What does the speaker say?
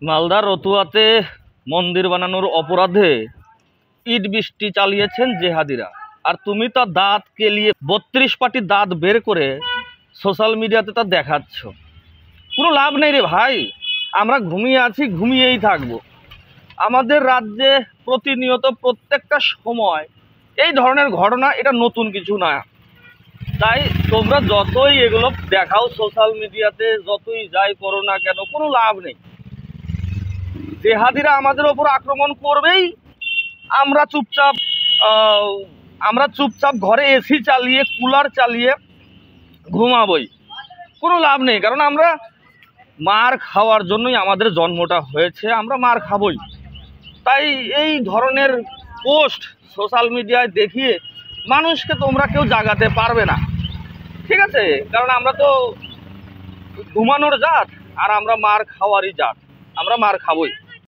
মালদার রতুয়াতে মন্দির বানানোর অপরাধে ইট বৃষ্টি চালিয়েছেন জেহাদিরা। আর তুমি তা দাঁত কেলিয়ে 32 পাটি দাঁত বের করে সোশ্যাল মিডিয়াতে তা দেখাচ্ছ। কোনো লাভ নেই রে ভাই, আমরা ঘুমিয়ে আছি, ঘুমিয়েই থাকবো। আমাদের রাজ্যে প্রতিনিয়ত প্রত্যেকটা সময় এই ধরনের ঘটনা, এটা নতুন কিছু না। তাই তোমরা যতই এগুলো দেখাও সোশ্যাল মিডিয়াতে, যতই যাই করো না কেন, কোনো লাভ নেই। জেহাদিরা আমাদের ওপর আক্রমণ করবেই, আমরা চুপচাপ ঘরে এসি চালিয়ে, কুলার চালিয়ে ঘুমাবই। কোনো লাভ নেই, কারণ আমরা মার খাওয়ার জন্যই আমাদের জন্মটা হয়েছে, আমরা মার খাবই। তাই এই ধরনের পোস্ট সোশ্যাল মিডিয়ায় দেখিয়ে মানুষকে তোমরা কেউ জাগাতে পারবে না, ঠিক আছে? কারণ আমরা তো ঘুমানোর জাত, আর আমরা মার খাওয়ারই জাত, আমরা মার খাবই।